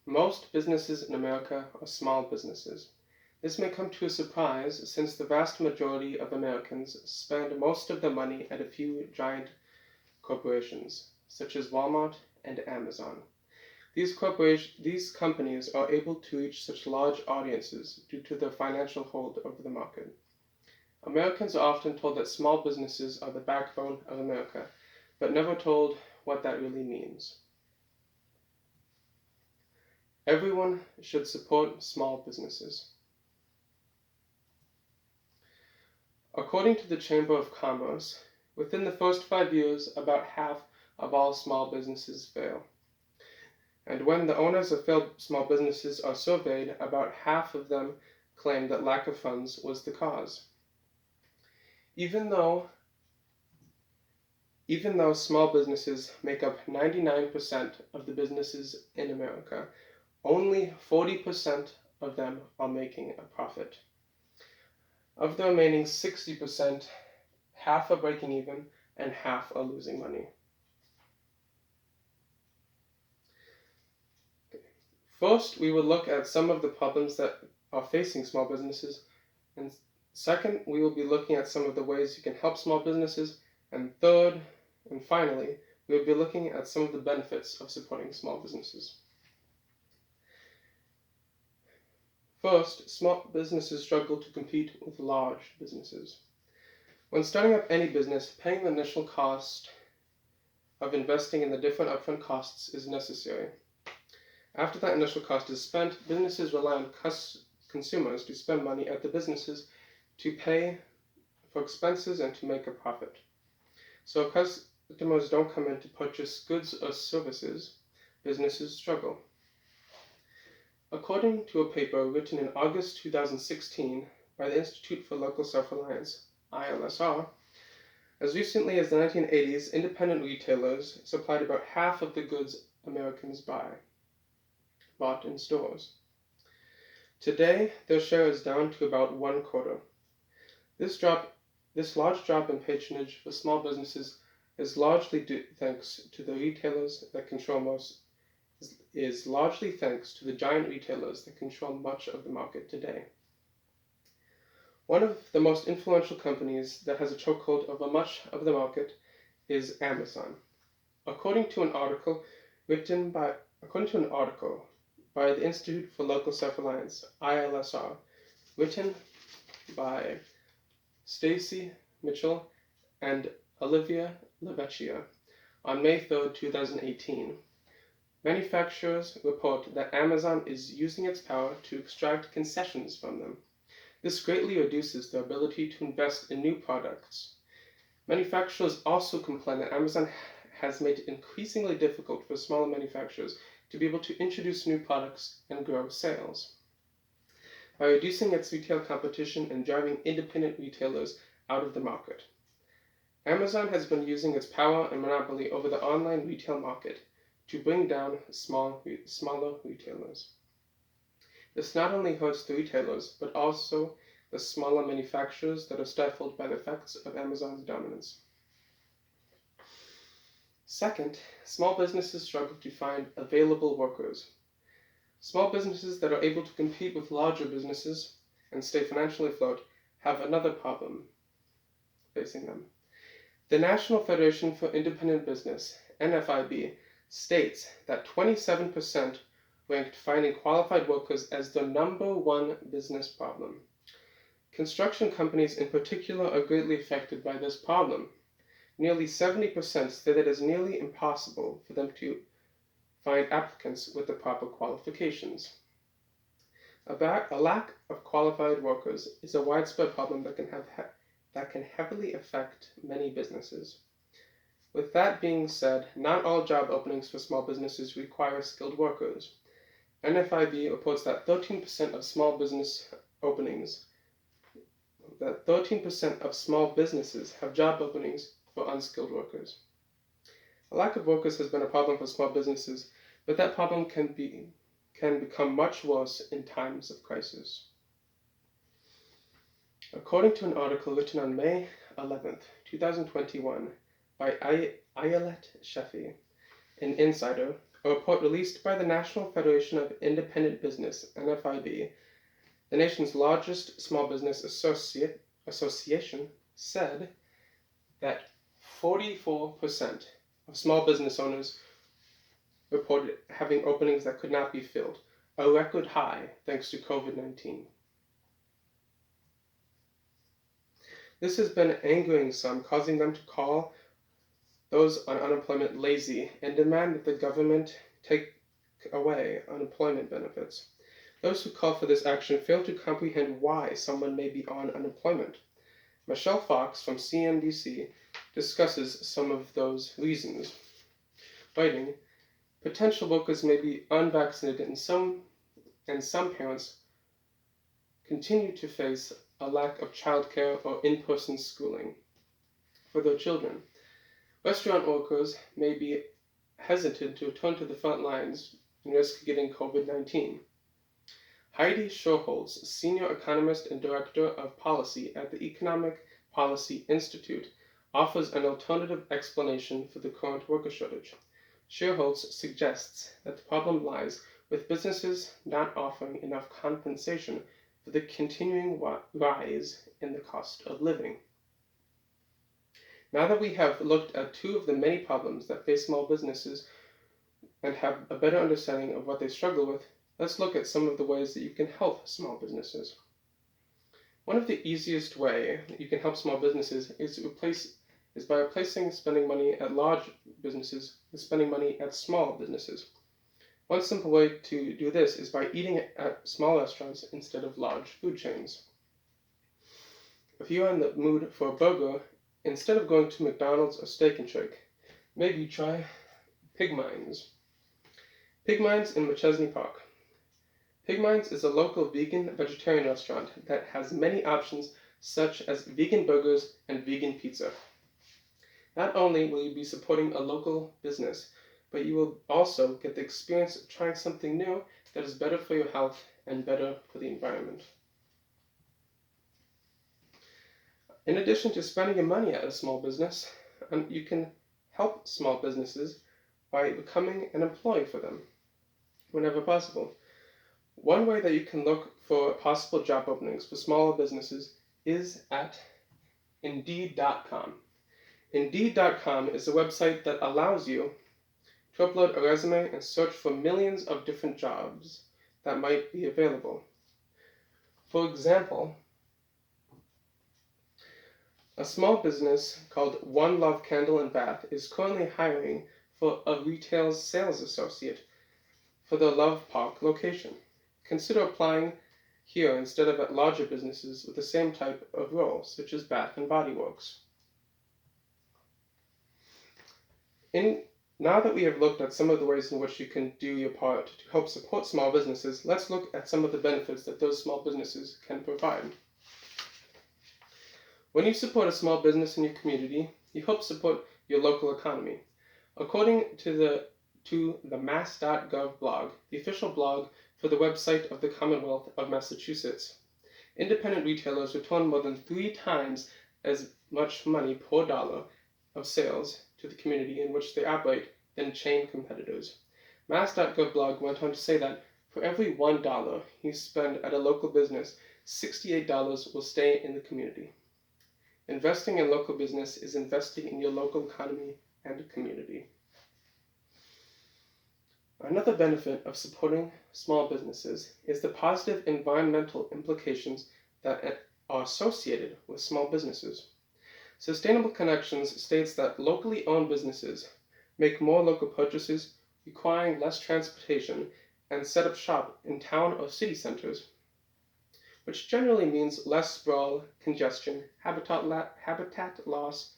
Most businesses in America are small businesses. This may come to a surprise since the vast majority of Americans spend most of their money at a few giant corporations, such as Walmart and Amazon. These companies are able to reach such large audiences due to their financial hold over the market. Americans are often told that small businesses are the backbone of America, but never told what that really means. Everyone should support small businesses. According to the Chamber of Commerce, within the first 5 years, about half of all small businesses fail. And when the owners of failed small businesses are surveyed, about half of them claim that lack of funds was the cause. Even though small businesses make up 99% of the businesses in America, only 40% of them are making a profit. Of the remaining 60%, half are breaking even and half are losing money. First, we will look at some of the problems that are facing small businesses, and second, we will be looking at some of the ways you can help small businesses, and third, and finally, we will be looking at some of the benefits of supporting small businesses. First, small businesses struggle to compete with large businesses. When starting up any business, paying the initial cost of investing in the different upfront costs is necessary. After that initial cost is spent, businesses rely on consumers to spend money at the businesses to pay for expenses and to make a profit. So if customers don't come in to purchase goods or services, businesses struggle. According to a paper written in August 2016 by the Institute for Local Self-Reliance, ILSR, as recently as the 1980s, independent retailers supplied about half of the goods Americans bought in stores. Today, their share is down to about 1/4. This large drop in patronage for small businesses is largely thanks to the giant retailers that control much of the market today. One of the most influential companies that has a chokehold over much of the market is Amazon. According to an article by the Institute for Local Self-Reliance, ILSR, written by Stacy Mitchell and Olivia Lavecchia on May 3, 2018. Manufacturers report that Amazon is using its power to extract concessions from them. This greatly reduces their ability to invest in new products. Manufacturers also complain that Amazon has made it increasingly difficult for smaller manufacturers to be able to introduce new products and grow sales. By reducing its retail competition and driving independent retailers out of the market, Amazon has been using its power and monopoly over the online retail market to bring down smaller retailers. This not only hurts the retailers, but also the smaller manufacturers that are stifled by the effects of Amazon's dominance. Second, small businesses struggle to find available workers. Small businesses that are able to compete with larger businesses and stay financially afloat have another problem facing them. The National Federation for Independent Business, NFIB, states that 27% ranked finding qualified workers as the #1 business problem. Construction companies in particular are greatly affected by this problem. Nearly 70% say that it is nearly impossible for them to find applicants with the proper qualifications. A lack of qualified workers is a widespread problem that can heavily affect many businesses. With that being said, not all job openings for small businesses require skilled workers. NFIB reports that 13% of small businesses have job openings for unskilled workers. A lack of workers has been a problem for small businesses, but that problem can become much worse in times of crisis. According to an article written on May 11, 2021, by Ayelet Sheffi in Insider, A report released by the National Federation of Independent Business, NFIB, the nation's largest small business association, said that 44% of small business owners reported having openings that could not be filled, a record high thanks to COVID-19. This has been angering some, causing them to call those on unemployment lazy and demand that the government take away unemployment benefits. Those who call for this action fail to comprehend why someone may be on unemployment. Michelle Fox from CNBC discusses some of those reasons, writing, potential workers may be unvaccinated and some parents continue to face a lack of childcare or in-person schooling for their children. Restaurant workers may be hesitant to return to the front lines and risk getting COVID-19. Heidi Schorholz, senior economist and director of policy at the Economic Policy Institute, offers an alternative explanation for the current worker shortage. Schorholz suggests that the problem lies with businesses not offering enough compensation for the continuing rise in the cost of living. Now that we have looked at two of the many problems that face small businesses and have a better understanding of what they struggle with, let's look at some of the ways that you can help small businesses. One of the easiest ways that you can help small businesses is by replacing spending money at large businesses with spending money at small businesses. One simple way to do this is by eating at small restaurants instead of large food chains. If you are in the mood for a burger, instead of going to McDonald's or Steak and Shake, maybe try Pig Minds. Pig Minds in McChesney Park. Pig Minds is a local vegan-vegetarian restaurant that has many options such as vegan burgers and vegan pizza. Not only will you be supporting a local business, but you will also get the experience of trying something new that is better for your health and better for the environment. In addition to spending your money at a small business, you can help small businesses by becoming an employee for them whenever possible. One way that you can look for possible job openings for smaller businesses is at Indeed.com. Indeed.com is a website that allows you to upload a resume and search for millions of different jobs that might be available. For example, a small business called One Love Candle and Bath is currently hiring for a retail sales associate for their Love Park location. Consider applying here instead of at larger businesses with the same type of role, such as Bath and Body Works. Now that we have looked at some of the ways in which you can do your part to help support small businesses, let's look at some of the benefits that those small businesses can provide. When you support a small business in your community, you help support your local economy. According to the mass.gov blog, the official blog for the website of the Commonwealth of Massachusetts, independent retailers return more than 3 times as much money per dollar of sales to the community in which they operate than chain competitors. Mass.gov blog went on to say that for every $1 you spend at a local business, $68 will stay in the community. Investing in local business is investing in your local economy and community. Another benefit of supporting small businesses is the positive environmental implications that are associated with small businesses. Sustainable Connections states that locally owned businesses make more local purchases, requiring less transportation, and set up shop in town or city centers, which generally means less sprawl, congestion, habitat loss,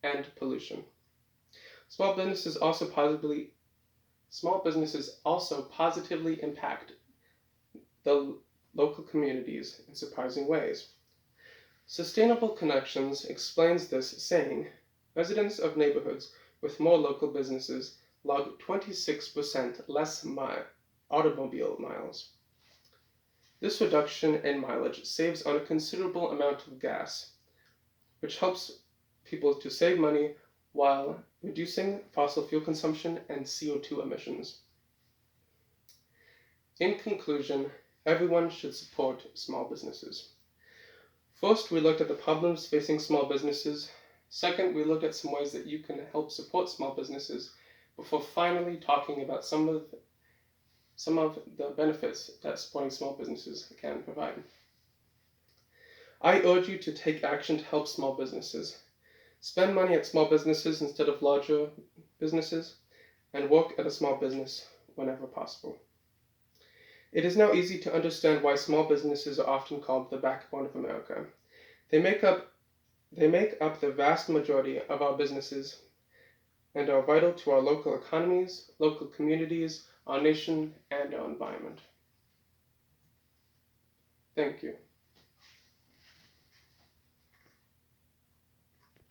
and pollution. Small businesses also positively impact the local communities in surprising ways. Sustainable Connections explains this, saying, residents of neighborhoods with more local businesses log 26% less automobile miles. This reduction in mileage saves on a considerable amount of gas, which helps people to save money while reducing fossil fuel consumption and CO2 emissions. In conclusion, everyone should support small businesses. First, we looked at the problems facing small businesses. Second, we looked at some ways that you can help support small businesses before finally talking about some of the benefits that supporting small businesses can provide. I urge you to take action to help small businesses. Spend money at small businesses instead of larger businesses, and work at a small business whenever possible. It is now easy to understand why small businesses are often called the backbone of America. They make up the vast majority of our businesses and are vital to our local economies, local communities, our nation, and our environment. Thank you.